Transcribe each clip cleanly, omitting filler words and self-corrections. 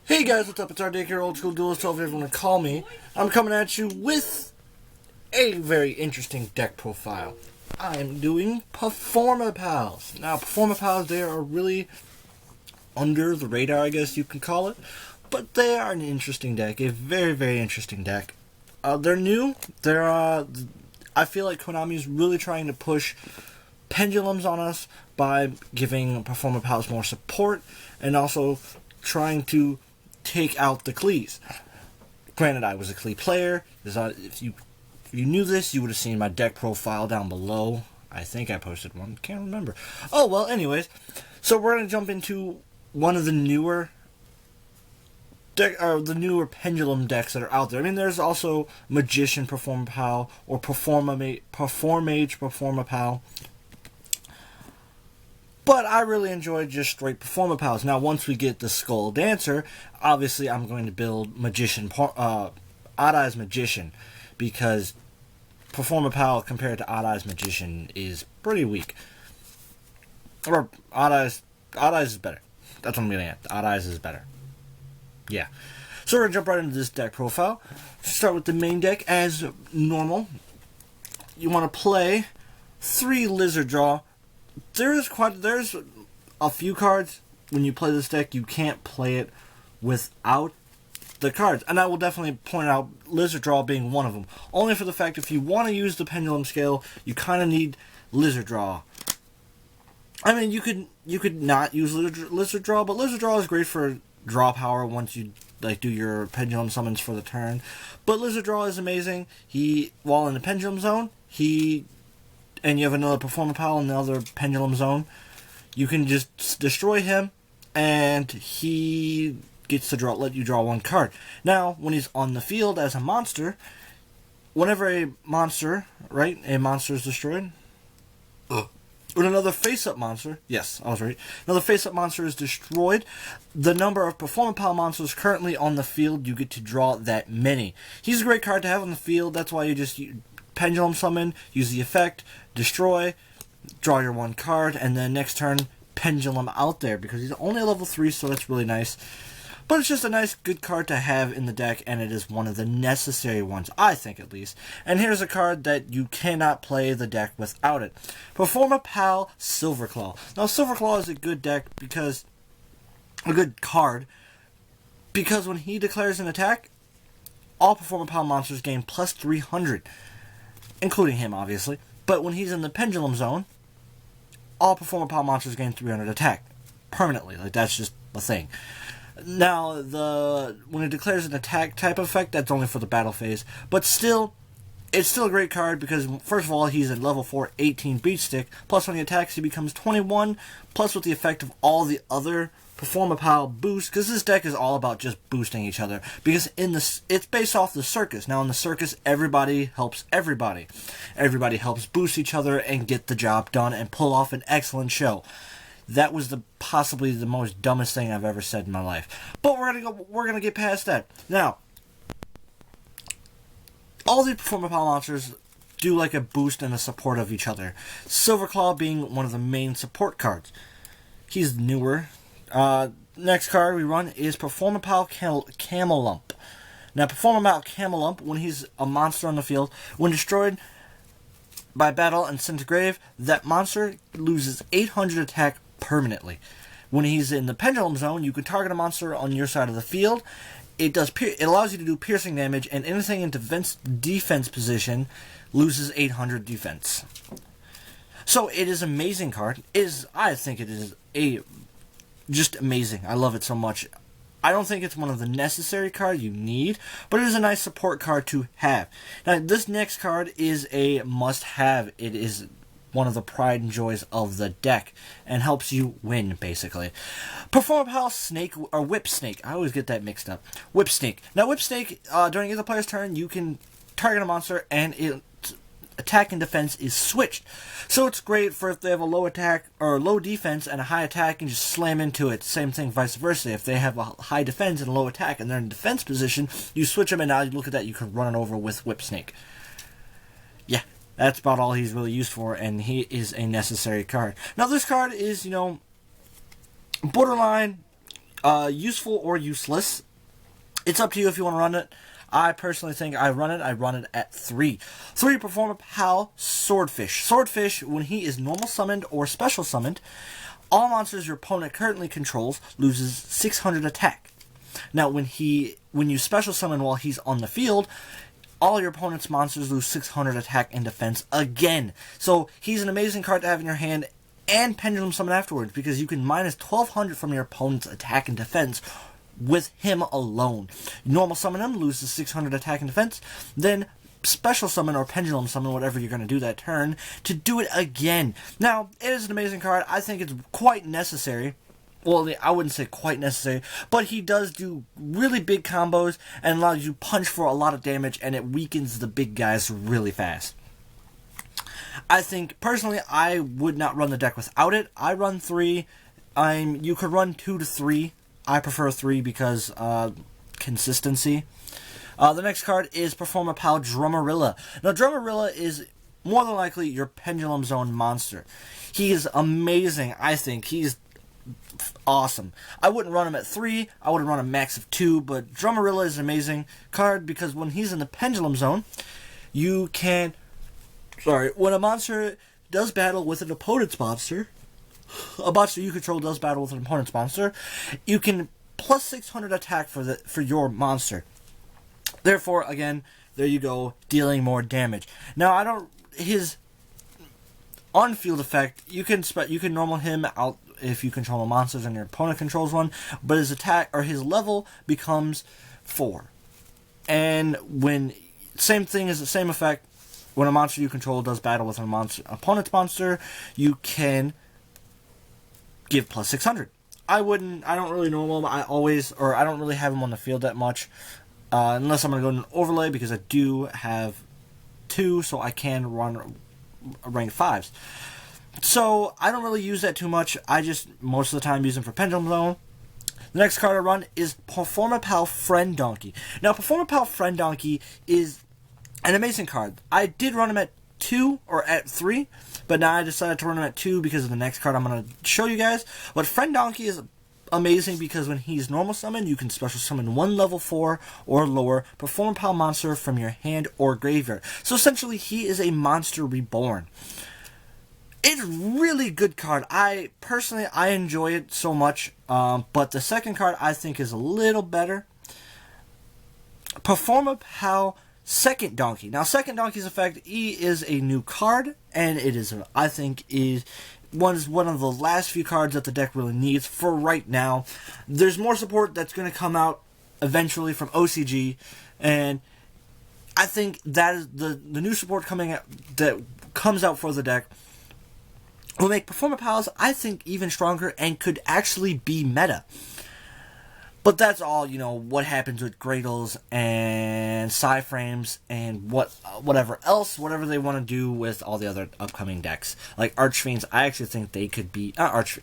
Hey guys, what's up? It's our daycare old school duelist, whatever everyone to call me. I'm coming at you with a very interesting deck profile. I'm doing Performapals. Now, Performapals, they are really under the radar, I guess you can call it. But they are an interesting deck, a very, very interesting deck. They're new. I feel like Konami is really trying to push pendulums on us by giving Performapals more support and also trying to take out the Klees. Granted, I was a Klee player. If you knew this, you would have seen my deck profile down below. I think I posted one. Can't remember. Oh, well, anyways. So we're going to jump into one of the newer pendulum decks that are out there. I mean, there's also Magician Performapal or Performage Performapal. But I really enjoy just straight Performapals. Now, once we get the Skull Dancer, obviously I'm going to build Magician, Odd Eyes Magician, because Performapal compared to Odd Eyes Magician is pretty weak. Or Odd Eyes is better. That's what I'm getting at. Odd Eyes is better. Yeah. So we're going to jump right into this deck profile. Start with the main deck as normal. You want to play 3 Lizard Draw. There's a few cards when you play this deck you can't play it without the cards, and I will definitely point out Lizard Draw being one of them. Only for the fact if you want to use the pendulum scale, you kind of need Lizard Draw. I mean, you could not use Lizard Draw, but Lizard Draw is great for draw power once you do your pendulum summons for the turn. But Lizard Draw is amazing. While in the pendulum zone, and you have another Performapal in the other pendulum zone, you can just destroy him, and he gets to let you draw 1 card. Now, when he's on the field as a monster, whenever a monster is destroyed, when another face-up monster, yes, I was right, another face-up monster is destroyed, the number of Performapal monsters currently on the field, you get to draw that many. He's a great card to have on the field. That's why you pendulum summon, use the effect, destroy, draw your 1 card, and then next turn pendulum out there, because he's only a level 3, so that's really nice. But it's just a nice, good card to have in the deck, and it is one of the necessary ones, I think at least. And here's a card that you cannot play the deck without it. Performapal Silverclaw. Now, Silverclaw is a good card, because when he declares an attack, all Performapal monsters gain plus 300. Including him, obviously. But when he's in the pendulum zone, all Performapal monsters gain 300 attack. Permanently. That's just a thing. Now, when it declares an attack type effect, that's only for the battle phase. But still, it's still a great card because, first of all, he's a level 4 18 beat stick. Plus, when he attacks, he becomes 21. Plus, with the effect of all the other Performapal boosts, because this deck is all about just boosting each other. Because it's based off the circus. Now, in the circus, everybody helps everybody. Everybody helps boost each other and get the job done and pull off an excellent show. That was possibly the most dumbest thing I've ever said in my life. But we're gonna get past that. Now, all the Performapal monsters do like a boost and a support of each other. Silverclaw being one of the main support cards. He's newer. Next card we run is Performapal Camelump. Now, Performapal Camelump, when he's a monster on the field, when destroyed by battle and sent to grave, that monster loses 800 attack permanently. When he's in the pendulum zone, you can target a monster on your side of the field. It allows you to do piercing damage, and anything in defense position loses 800 defense. So it is an amazing card. I think it is just amazing. I love it so much. I don't think it's one of the necessary cards you need, but it is a nice support card to have. Now, this next card is a must-have. It is one of the pride and joys of the deck, and helps you win, basically. Performapal Snake, or Whip Snake. I always get that mixed up. Whip Snake. Now, Whip Snake, during either player's turn, you can target a monster, and attack and defense is switched. So it's great for if they have a low attack or low defense and a high attack and just slam into it. Same thing vice versa. If they have a high defense and a low attack and they're in defense position, you switch them, and now you look at that, you can run it over with Whip Snake. Yeah, that's about all he's really used for, and he is a necessary card. Now, this card is, borderline Useful or useless. It's up to you if you want to run it. I personally think I run it at 3. 3, Performapal Swordfish. Swordfish, when he is normal summoned or special summoned, all monsters your opponent currently controls loses 600 attack. Now, when you special summon while he's on the field, all your opponent's monsters lose 600 attack and defense again. So he's an amazing card to have in your hand and pendulum summon afterwards, because you can minus 1200 from your opponent's attack and defense with him alone. Normal summon him, loses 600 attack and defense, then special summon or pendulum summon, whatever you're going to do that turn, to do it again. Now, it is an amazing card. I think it's quite necessary. Well, I wouldn't say quite necessary, but he does do really big combos and allows you to punch for a lot of damage, and it weakens the big guys really fast. I think, personally, I would not run the deck without it. I run 3. You could run 2 to 3. I prefer 3 because consistency. The next card is Performapal Drummerilla. Now, Drummerilla is more than likely your Pendulum Zone monster. He is amazing, I think. He's awesome. I wouldn't run him at 3. I would run a max of 2, but Drummerilla is an amazing card because when he's in the Pendulum Zone, you can... when a monster does battle with an opponent's monster, a monster you control does battle with an opponent's monster, you can plus 600 attack for your monster. Therefore, again, there you go, dealing more damage. Now, his on-field effect, you can normal him out if you control the monsters and your opponent controls one, but his attack or his level becomes 4. And same thing is the same effect. When a monster you control does battle with an opponent's monster, you can give plus 600. I don't really normal him. I don't really have him on the field that much. Unless I'm going to go in an overlay, because I do have 2, so I can run rank 5s. So I don't really use that too much. I just, most of the time, use him for Pendulum Zone. The next card I run is Performapal Friend Donkey. Now, Performapal Friend Donkey is an amazing card. I did run him at 2 or at 3, but now I decided to run him at 2 because of the next card I'm going to show you guys. But Friend Donkey is amazing because when he's normal summoned, you can special summon 1 level 4 or lower Performapal monster from your hand or graveyard. So essentially, he is a monster reborn. It's a really good card. Personally, I enjoy it so much, but the second card I think is a little better. Performapal Second Donkey. Now, Second Donkey's effect, he is a new card, and it is, I think, is one of the last few cards that the deck really needs for right now. There's more support that's going to come out eventually from OCG, and I think that is the new support coming out that comes out for the deck will make Performapals, I think, even stronger and could actually be meta. But that's all, what happens with Gradles and Psyframes and whatever they want to do with all the other upcoming decks. Like Archfiends, I actually think they could be... Archfiends?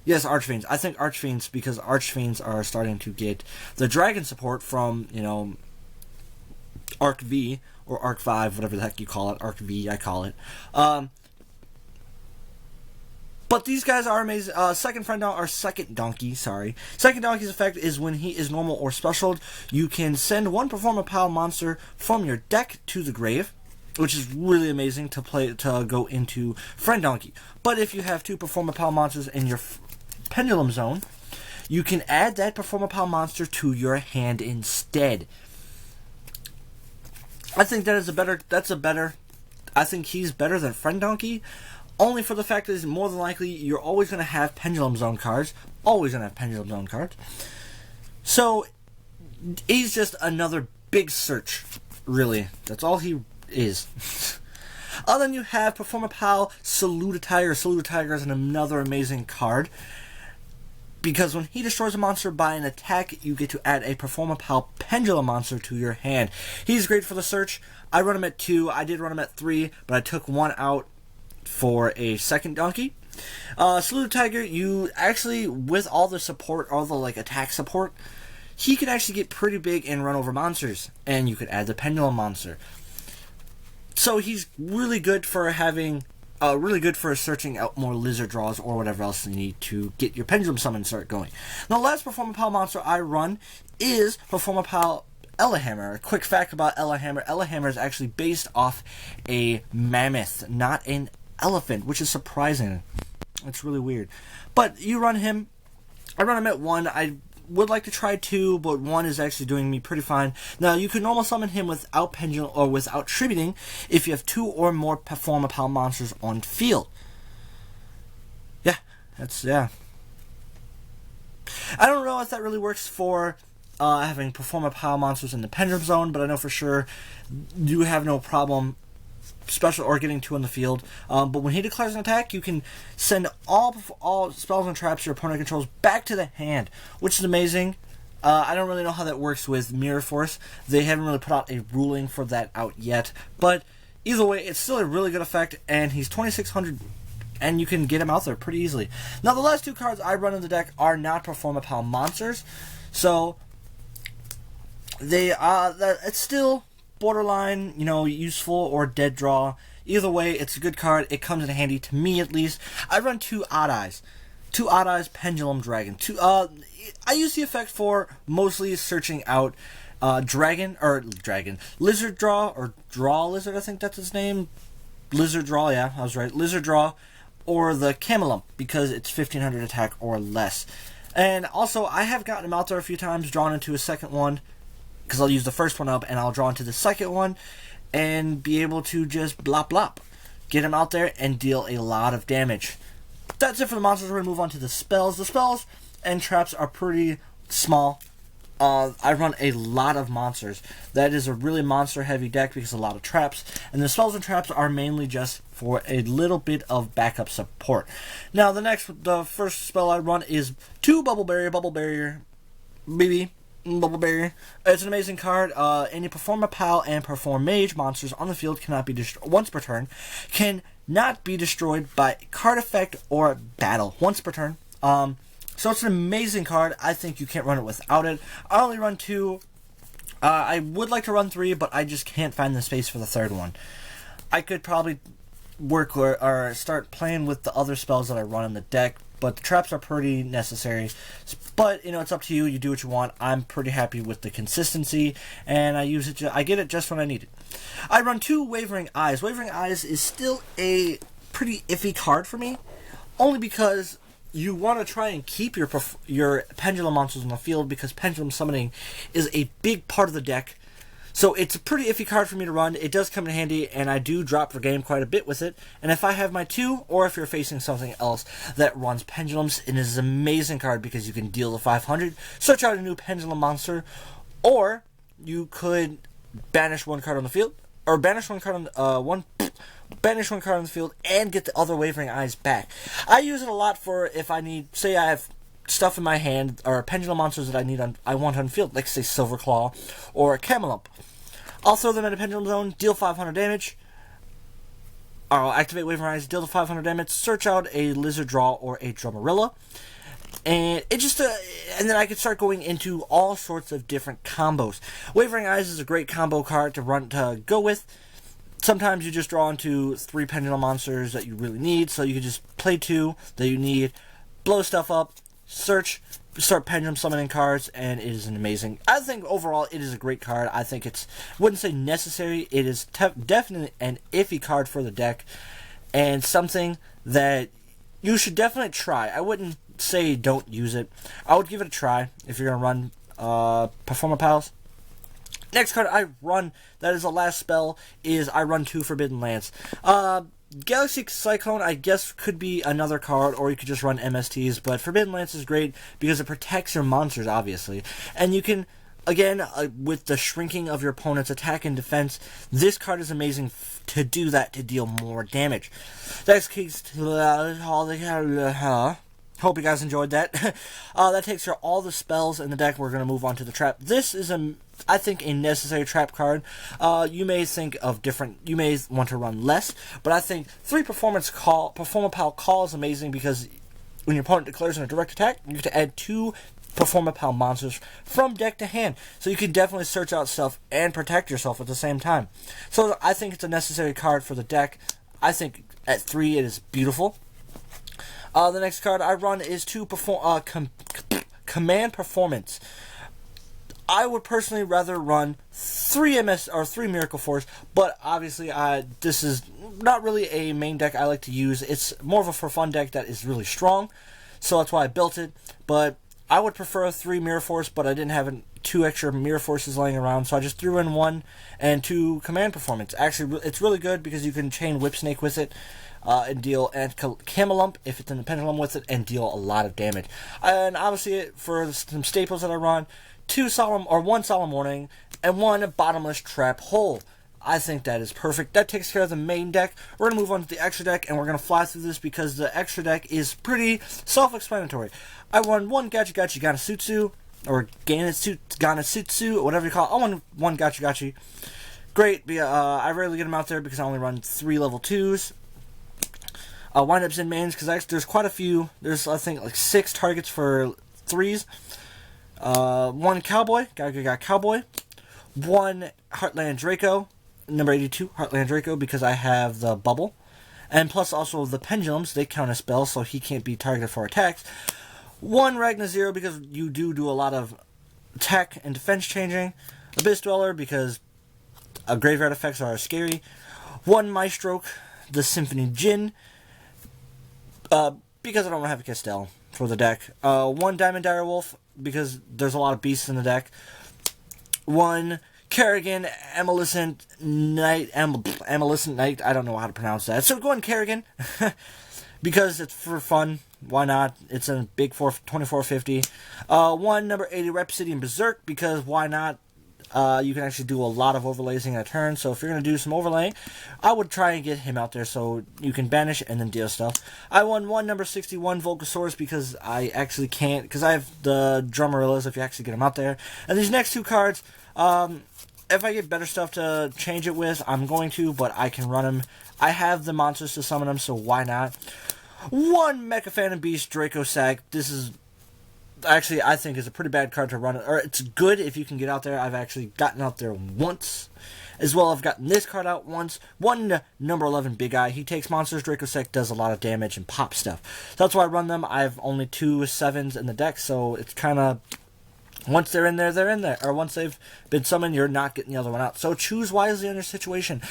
Yes, Archfiends. I think Archfiends, because Archfiends are starting to get the Dragon support from, Arc V, or Arc 5, whatever the heck you call it. Arc V, I call it. But these guys are amazing. Second Donkey, sorry. Second Donkey's effect is when he is normal or special, you can send 1 Performapal monster from your deck to the grave, which is really amazing to go into Friend Donkey. But if you have 2 Performapal monsters in your Pendulum Zone, you can add that Performapal monster to your hand instead. I think I think he's better than Friend Donkey. Only for the fact that more than likely you're always going to have Pendulum Zone cards. So, he's just another big search, really. That's all he is. Other than you have Performapal Salute a Tiger. Salute a Tiger is another amazing card, because when he destroys a monster by an attack, you get to add a Performapal Pendulum monster to your hand. He's great for the search. I run him at 2. I did run him at 3, but I took 1 out for a Second Donkey. Salute Tiger, you actually, with all the support, all the attack support, he can actually get pretty big and run over monsters, and you could add the Pendulum monster. So he's really good for having really good for searching out more lizard draws or whatever else you need to get your pendulum summon start going. Now, the last Performapal monster I run is Performapal Elehammer. A quick fact about Elehammer: Elehammer is actually based off a mammoth, not an elephant, which is surprising. It's really weird. But you run him. I run him at 1. I would like to try 2, but 1 is actually doing me pretty fine. Now, you can normal summon him without pendulum or without tributing if you have 2 or more Performapal monsters on field. Yeah, yeah. I don't know if that really works for having Performapal monsters in the pendulum zone, but I know for sure you have no problem special or getting 2 on the field. But when he declares an attack, you can send all spells and traps your opponent controls back to the hand, which is amazing. I don't really know how that works with Mirror Force. They haven't really put out a ruling for that out yet. But either way, it's still a really good effect, and he's 2600, and you can get him out there pretty easily. Now, the last 2 cards I run in the deck are not Performapal monsters, so it's still borderline, useful or dead draw. Either way, it's a good card. It comes in handy, to me at least. I run 2 Odd Eyes. 2 Odd Eyes Pendulum Dragon. I use the effect for mostly searching out Lizard Draw, or Draw Lizard, I think that's its name. Lizard Draw, yeah, I was right. Lizard Draw, or the Camelump, because it's 1500 attack or less. And also, I have gotten him out there a few times, drawn into a second one, because I'll use the first one up and I'll draw into the second one and be able to just blop blop. Get him out there and deal a lot of damage. That's it for the monsters. We're going to move on to the spells. The spells and traps are pretty small. I run a lot of monsters. That is a really monster heavy deck because a lot of traps. And the spells and traps are mainly just for a little bit of backup support. Now the first spell I run is 2 Bubble Barrier, baby. Bubble Barrier. It's an amazing card. Any Performapal and Perform Mage monsters on the field cannot be destroyed once per turn. Cannot be destroyed by card effect or battle once per turn. So it's an amazing card. I think you can't run it without it. I only run 2. I would like to run 3, but I just can't find the space for the third one. I could probably work or start playing with the other spells that I run in the deck, but the traps are pretty necessary. But it's up to you. You do what you want. I'm pretty happy with the consistency, and I use it. I get it just when I need it. I run 2 Wavering Eyes. Wavering Eyes is still a pretty iffy card for me, only because you want to try and keep your pendulum monsters on the field, because pendulum summoning is a big part of the deck. So it's a pretty iffy card for me to run. It does come in handy, and I do drop for game quite a bit with it. And if I have my 2, or if you're facing something else that runs pendulums, it is an amazing card because you can deal the 500, search out a new pendulum monster, or you could banish 1 card on the field, or banish 1 card on banish 1 card on the field and get the other Wavering Eyes back. I use it a lot for if I need, say I have stuff in my hand, or pendulum monsters that I want on field, like say Silverclaw or Camelump. I'll throw them in a pendulum zone, deal 500 damage. I'll activate Wavering Eyes, deal the 500 damage, search out a Lizard Draw or a Drumarilla, and it just and then I can start going into all sorts of different combos. Wavering Eyes is a great combo card to go with. Sometimes you just draw into 3 pendulum monsters that you really need, so you can just play 2 that you need, blow stuff up, search, start pendulum summoning cards, and it is an amazing. I think overall it is a great card. I think wouldn't say necessary. It is definitely an iffy card for the deck, and something that you should definitely try. I wouldn't say don't use it. I would give it a try if you're gonna run Performapals. Next card I run, that is the last spell, is I run 2 Forbidden Lance. Galaxy Cyclone, I guess, could be another card, or you could just run MSTs, but Forbidden Lance is great because it protects your monsters, obviously. And you can, again, with the shrinking of your opponent's attack and defense, this card is amazing to do that, to deal more damage. That's case hope you guys enjoyed that. That takes care of all the spells in the deck. We're going to move on to the trap. This is, I think, a necessary trap card. You may think of different, you may want to run less, but I think 3 Performapal Call is amazing because when your opponent declares a direct attack, you get to add 2 Performapal monsters from deck to hand. So you can definitely search out stuff and protect yourself at the same time. So I think it's a necessary card for the deck. I think At 3, it is beautiful. The next card I run is Command Performance. I would personally rather run 3 MS or 3 Miracle Force, but obviously this is not really a main deck I like to use. It's more of a for fun deck that is really strong, so that's why I built it. But I would prefer 3 Mirror Force, but I didn't have 2 extra Mirror Forces laying around, so I just threw in 1 and 2 Command Performance. Actually, it's really good because you can chain Whip Snake with it. And deal and Camelump if it's in the Pendulum with it, and deal a lot of damage. And obviously, for some staples that I run, 1 Solemn Warning and 1 Bottomless Trap Hole. I think that is perfect. That takes care of the main deck. We're going to move on to the extra deck, and we're going to fly through this because the extra deck is pretty self-explanatory. I run 1 Gachi Gachi Ganasutsu, or Ganasutsu, or whatever you call it. I won 1 Gachi Gachi. Great. I rarely get them out there because I only run 3 level 2s. Windups in mains, because there's quite a few. There's, I think, like 6 targets for 3s. 1 Cowboy, got Cowboy. 1 Heartland Draco, number 82, Heartland Draco, because I have the bubble. And plus also the pendulums, they count as spells, so he can't be targeted for attacks. 1 Ragna Zero, because you do a lot of attack and defense changing. Abyss Dweller, because graveyard effects are scary. 1 Maestroke, the Symphony Djinn, because I don't have a Castell for the deck. 1 Diamond Direwolf, because there's a lot of beasts in the deck. 1 Kerrigan Amalescent Knight, I don't know how to pronounce that. So go on Kerrigan, because it's for fun. Why not? It's a big 2450. 1 number 80 Rhapsodian Berserk, because why not? You can actually do a lot of overlaying in a turn, so if you're going to do some overlaying, I would try and get him out there so you can banish and then deal stuff. I won 1 number 61 Volcasaurus because I actually can't, because I have the Drumarillas if you actually get them out there. And these next 2 cards, if I get better stuff to change it with, I'm going to, but I can run them. I have the monsters to summon them, so why not? 1 Mecha Phantom Beast Draco Sack. This is actually, I think, is a pretty bad card to run. Or it's good if you can get out there. I've actually gotten out there once. As well, I've gotten this card out once. 1 number 11 Big Eye. He takes monsters. Dracosec does a lot of damage and pop stuff. So that's why I run them. I have only 2 7s in the deck, so it's kind of, once they're in there, they're in there. Or once they've been summoned, you're not getting the other one out. So choose wisely in your situation.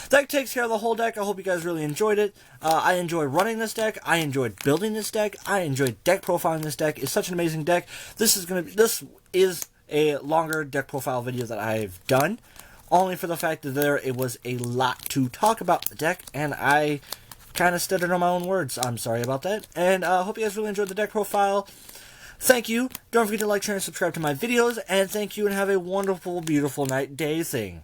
That takes care of the whole deck. I hope you guys really enjoyed it. I enjoy running this deck. I enjoyed building this deck. I enjoyed deck profiling this deck. It's such an amazing deck. This is a longer deck profile video that I've done, only for the fact that it was a lot to talk about the deck, and I kind of stuttered on my own words. I'm sorry about that. And I hope you guys really enjoyed the deck profile. Thank you. Don't forget to like, share, and subscribe to my videos. And thank you, and have a wonderful, beautiful night, day thing.